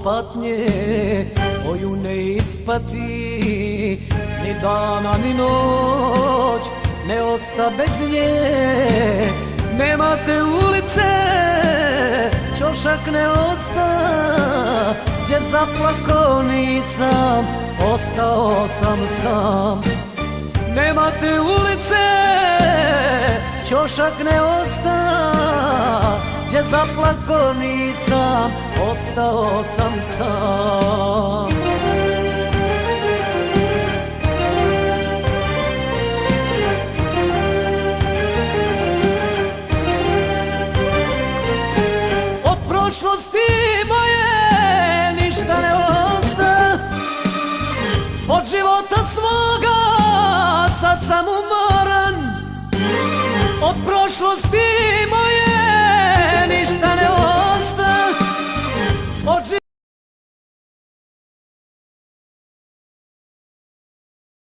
patnje koju ne ispati, ni dana ni noć ne osta bez nje. Nema te ulice, ćošak ne osta, gdje zaplako nisam, ostao sam sam. Nema te ulice, ćošak ne osta, gdje zaplako nisam, ostao sam sam. Od prošlosti moje ništa ne osta, od života svoga sad sam umoran. Od prošlosti